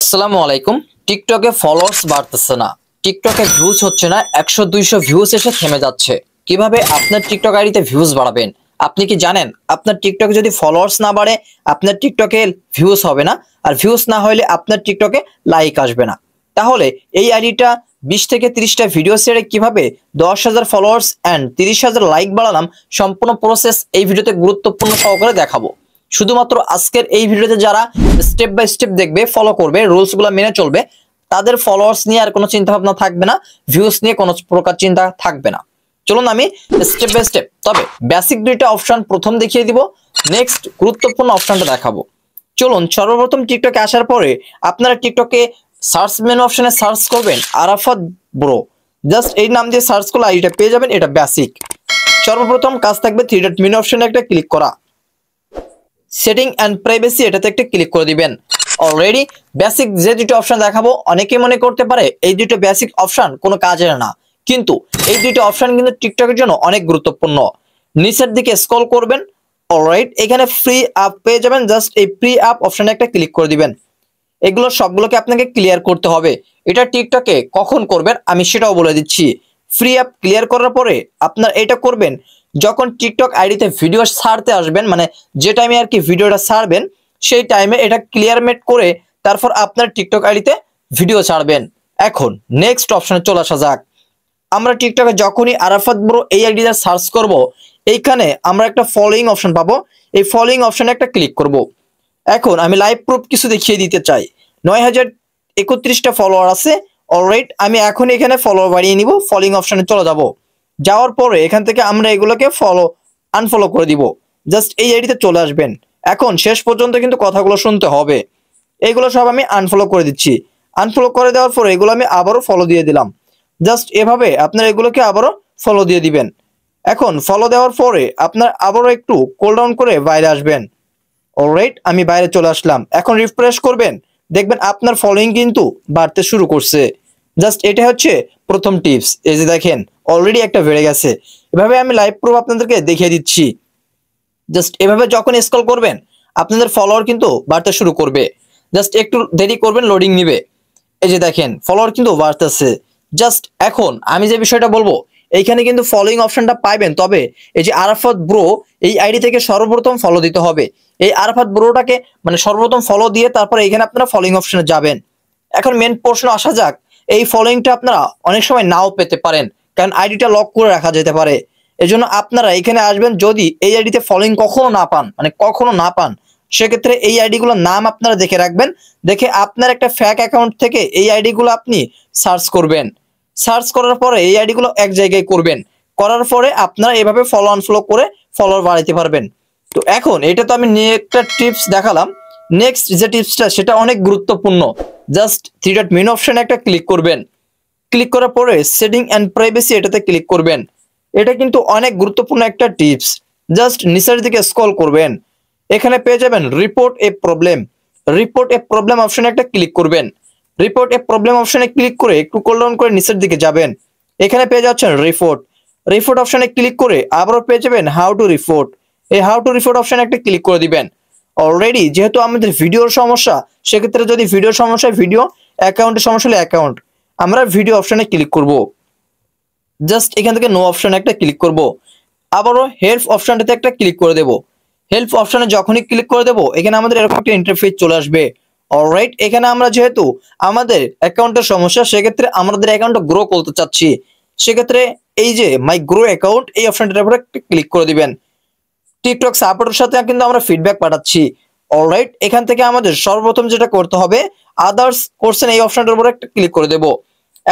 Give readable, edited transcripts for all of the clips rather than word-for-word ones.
আসসালামু আলাইকুম। টিকটকে ফলোয়ার্স বাড়তেছে না, টিকটকে ভিউজ হচ্ছে না, 100-200 ভিউজ এসে থেমে যাচ্ছে। কিভাবে আপনার টিকটক আইডিতে ভিউজ বাড়াবেন? আপনি কি জানেন আপনার টিকটকে যদি ফলোয়ার্স না বাড়ে আপনার টিকটকে ভিউজ হবে না, আর ভিউজ না হলে আপনার টিকটকে লাইক আসবে না। তাহলে এই আইডিটা 20 থেকে 30টা ভিডিও ছেড়ে কিভাবে 10,000 ফলোয়ার্স এন্ড 30,000 লাইক বাড়ালাম, সম্পূর্ণ প্রসেস এই ভিডিওতে গুরুত্বপূর্ণ সহকারে দেখাবো। শুধুমাত্র আজকের এই ভিডিওতে যারা স্টেপ বাই স্টেপ দেখবে, ফলো করবে, রুলসগুলো মেনে চলবে, তাদের ফলোয়ার্স নিয়ে আর কোনো চিন্তা ভাবনা থাকবে না, ভিউজ নিয়ে কোনো প্রকার চিন্তা থাকবে না। চলুন আমি স্টেপ বাই স্টেপ, তবে বেসিক দুইটা অপশন প্রথম দেখিয়ে দিব, নেক্সট গুরুত্বপূর্ণ অপশনটা দেখাবো। চলুন সর্বপ্রথম টিকটকে আসার পরে আপনারা টিকটকে সার্চ মেনু অপশনে সার্চ করবেন আরাফাত ব্রো। জাস্ট এই নাম দিয়ে সার্চ করলে আইডিটা পেয়ে যাবেন। এটা বেসিক। সর্বপ্রথম কাজ থাকবে থ্রি ডট মেনু অপশনে একটা ক্লিক করা, সেটিং এন্ড প্রাইভেসি এটাতে একটা ক্লিক করে দিবেন। অলরেডি বেসিক যে দুটো অপশন দেখাবো, অনেকেই মনে করতে পারে এই দুটো বেসিক অপশন কোনো কাজের না, কিন্তু এই দুটো অপশন কিন্তু টিকটকের জন্য অনেক গুরুত্বপূর্ণ। নিচের দিকে স্ক্রল করবেন, অলরাইট এখানে ফ্রি অ্যাপ পেয়ে যাবেন। জাস্ট এই ফ্রি অ্যাপ অপশনে একটা ক্লিক করে দিবেন। এগুলো সবগুলোকে আপনাকে ক্লিয়ার করতে হবে। এটা টিকটকে কখন করবেন আমি সেটাও বলে দিচ্ছি। ফ্রি অ্যাপ ক্লিয়ার করার পরে আপনার এটা করবেন যখন টিকটক আইডিতে ভিডিও ছাড়তে আসবেন, মানে যে টাইমে আর কি ভিডিওটা ছাড়বেন সেই টাইমে এটা ক্লিয়ার মেট করে তারপর আপনার টিকটক আইডিতে ভিডিও ছাড়বেন। এখন নেক্সট অপশনে চলে আসা যাক। আমরা টিকটকে যখনই আরাফাত ব্রো এই আইডিটা সার্চ করব, এইখানে আমরা একটা ফলোইং অপশন পাবো। এই ফলোইং অপশনে একটা ক্লিক করব। এখন আমি লাইভ প্রুফ কিছু দেখিয়ে দিতে চাই। 9,031টা ফলোয়ার আছে। অলরাইট আমি এখন এখানে ফলোয়ার বাড়িয়ে নিব, ফলোইং অপশনে চলে যাব। যাওয়ার পরে এখান থেকে আমরা এগুলোকে আনফলো করে দিব। জাস্ট এই আইডিতে চলে আসবেন। এখন শেষ পর্যন্ত কিন্তু কথাগুলো শুনতে হবে। এগুলো সব আমি আনফলো করে দিচ্ছি। আনফলো করে দেওয়ার পরে এগুলো আমি আবারও ফলো দিয়ে দিলাম। জাস্ট এভাবে আপনারা এগুলোকে আবারও ফলো দিয়ে দিবেন। এখন ফলো দেওয়ার পরে আপনার আবারও একটু কোল ডাউন করে বাইরে আসবেন। অলরাইট আমি বাইরে চলে আসলাম। এখন রিফ্রেশ করবেন, দেখবেন আপনার ফলোইং কিন্তু বাড়তে শুরু করছে। জাস্ট এটা হচ্ছে প্রথম টিপস। এই যে দেখেন অলরেডি একটা বেড়ে গেছে। এভাবে আমি লাইভ প্রুফ আপনাদেরকে দেখিয়ে দিচ্ছি। জাস্ট এভাবে যখন স্ক্রল করবেন আপনাদের ফলোয়ার কিন্তু বাড়তে শুরু করবে। জাস্ট একটু দেরি করবেন, লোডিং নিবে। এই যে দেখেন ফলোয়ার কিন্তু বাড়তেছে। জাস্ট এখন আমি যে বিষয়টা বলবো, এইখানে কিন্তু ফলোইং অপশনটা পাইবেন, তবে এই যে আরাফাত ব্রো এই আইডি থেকে সর্বপ্রথম ফলো দিতে হবে। এই আরাফাত ব্রোটাকে মানে সর্বপ্রথম ফলো দিয়ে তারপরে এখানে আপনারা ফলোইং অপশনে যাবেন। এখন মেন প্রশ্ন আসা যাক, এই ফলোইংটা আপনারা অনেক সময় নাও পেতে পারেন, কারণ আইডিটা লক করে রাখা যেতে পারে। এজন্য আপনারা এখানে আসবেন, যদি এই আইডিতে ফলোইং কখনো না পান, মানে কখনো না পান, সেক্ষেত্রে এই আইডিগুলোর নাম আপনারা দেখে রাখবেন। দেখে আপনার একটা ফ্যাক অ্যাকাউন্ট থেকে এই আইডিগুলো আপনি সার্চ করবেন। সার্চ করার পরে এই আইডিগুলো এক জায়গায় করবেন। করার পরে আপনারা এভাবে ফলো আনফলো করে ফলোয়ার বাড়াইতে পারবেন। তো এখন এটা তো আমি নিয়ে একটা টিপস দেখালাম। নেক্সট যে টিপসটা সেটা অনেক গুরুত্বপূর্ণ। জাস্ট থ্রি ডট মেনু অপশনে একটা ক্লিক করবেন। ক্লিক করার পরে সেটিং এন্ড প্রাইভেসি এটাতে ক্লিক করবেন। এটা কিন্তু অনেক গুরুত্বপূর্ণ একটা টিপস। জাস্ট নিচের দিকে স্ক্রল করবেন, এখানে পেয়ে যাবেন রিপোর্ট এ প্রবলেম। রিপোর্ট এ প্রবলেম অপশনে একটা ক্লিক করবেন। রিপোর্ট এ প্রবলেম অপশনে ক্লিক করে একটু কোল ডাউন করে নিচের দিকে যাবেন। এখানে পেয়ে যাচ্ছেন রিপোর্ট। রিপোর্ট অপশনে ক্লিক করে আবারও পেয়ে যাবেন হাউ টু রিপোর্ট। এই হাউ টু রিপোর্ট অপশনে একটা ক্লিক করে দিবেন। অলরেডি যেহেতু আমাদের ভিডিওর সমস্যা, সেক্ষেত্রে যদি ভিডিওর সমস্যা ভিডিও, অ্যাকাউন্টের সমস্যা হলে অ্যাকাউন্ট, আমরা ভিডিও অপশনে ক্লিক করব। জাস্ট এখান থেকে নো অপশনে একটা ক্লিক করব। আবারও হেল্প অপশনটাতে একটা ক্লিক করে দেব। হেল্প অপশনে যখনই ক্লিক করে দেব এখানে আমাদের এরকম একটা ইন্টারফেস চলে আসবে। অলরাইট এখানে আমরা যেহেতু আমাদের অ্যাকাউন্টের সমস্যা, সেক্ষেত্রে আমাদের অ্যাকাউন্টটা গ্রো করতে চাচ্ছি, সেক্ষেত্রে এই যে মাই গ্রো অ্যাকাউন্ট এই অপশনটার উপরে একটা ক্লিক করে দিবেন। টিকটক সাপোর্টের সাথে কিন্তু আমরা ফিডব্যাক পাঠাচ্ছি। অলরাইট এখান থেকে আমাদের সর্বপ্রথম যেটা করতে হবে, আদার্স কোশ্চেন এই অপশনটার উপরে একটা ক্লিক করে দেব।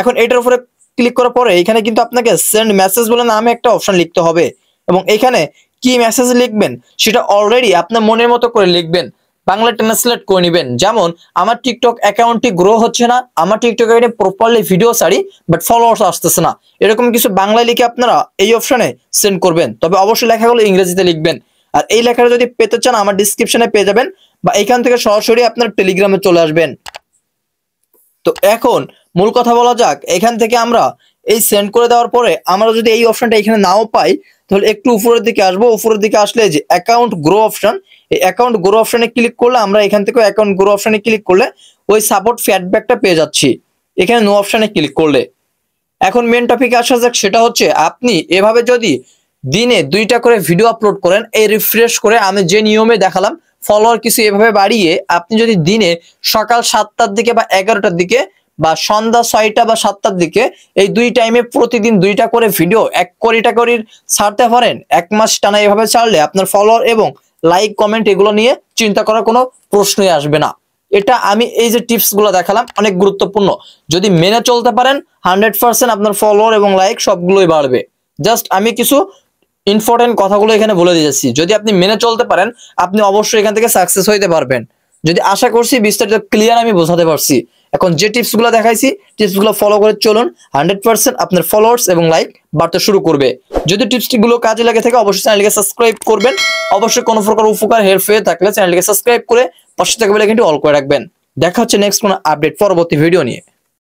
এখন এটার উপরে ক্লিক করার পরে এখানে কিন্তু আপনাকে সেন্ড মেসেজ বলে নামে একটা অপশন লিখতে হবে, এবং এখানে কি মেসেজ লিখবেন সেটা অলরেডি আপনার মনের মতো করে লিখবেন, বাংলা ট্রান্সলেট করে নেবেন। যেমন আমার টিকটক অ্যাকাউন্টটি গ্রো হচ্ছে না, আমার টিকটক অ্যাকাউন্টে প্রপারলি ভিডিও ছাড়ি বাট ফলোয়ার্স আসতেছে না, এরকম কিছু বাংলায় লিখে আপনারা এই অপশনে সেন্ড করবেন। তবে অবশ্যই লেখাগুলো ইংরেজিতে লিখবেন। আর এই লেখাটা যদি পেতে চান আমার ডিসক্রিপশনে পেয়ে যাবেন, বা এখান থেকে সরাসরি আপনার টেলিগ্রামে চলে আসবেন। তো এখন মূল কথা বলা যাক, এখান থেকে আমরা এই সেন্ড করে দেওয়ার পরে আমরা যদি এই অপশনটা এখানে নাও পাই, তাহলে একটু উপরের দিকে আসবো। উপরের দিকে আসলে যে অ্যাকাউন্ট গ্রো অপশন, এই অ্যাকাউন্ট গ্রো অপশনে ক্লিক করলে আমরা এখান থেকে অ্যাকাউন্ট গ্রো অপশনে ক্লিক করলে ওই সাপোর্ট ফিডব্যাকটা পেয়ে যাচ্ছি এখানে নো অপশনে ক্লিক করলে। এখন মেন টপিকে আসা যাক, সেটা হচ্ছে আপনি এভাবে যদি দিনে 2টা করে ভিডিও আপলোড করেন, এই রিফ্রেশ করে আমি যে নিয়মে দেখালাম ফলোয়ার কিছু এভাবে বাড়িয়ে আপনি যদি দিনে সকাল 7টার দিকে বা 11টার দিকে বা সন্ধ্যা 6টা বা 7টার দিকে এই 2 টাইমে প্রতিদিন 2টা করে ভিডিও 1 কোটিটা করে ছাড়তে পারেন, 1 মাস টানা এভাবে ছাড়লে আপনার ফলোয়ার এবং লাইক কমেন্ট এগুলো নিয়ে চিন্তা করার কোনো প্রশ্নই আসবে না। এটা আমি এই যে টিপস গুলো দেখালাম অনেক গুরুত্বপূর্ণ, যদি মেনে চলতে পারেন 100% আপনার ফলোয়ার এবং লাইক সবগুলোই বাড়বে। জাস্ট আমি কিছু ইম্পর্টেন্ট কথাগুলো এখানে বলে দিয়েছি, যদি আপনি মেনে চলতে পারেন আপনি অবশ্যই এখান থেকে সাকসেস হইতে পারবেন। যদি আশা করছি বিস্তারিত ক্লিয়ার আমি বোঝাতে পারছি। এখন যে টিপসগুলো দেখাইছি টিপসগুলো ফলো করে চলুন, 100% আপনার ফলোয়ার্স এবং লাইক বাড়তে শুরু করবে। যদি টিপসগুলো কাজে লাগে থাকে অবশ্যই চ্যানেলকে সাবস্ক্রাইব করবেন। অবশ্যই কোনো প্রকার উপকার হেল্প হয়ে থাকলে চ্যানেলকে সাবস্ক্রাইব করে পাশে থাকা বেল আইকনটি অল করে রাখবেন। দেখা হচ্ছে নেক্সট কোনো আপডেট পরবর্তী ভিডিও নিয়ে।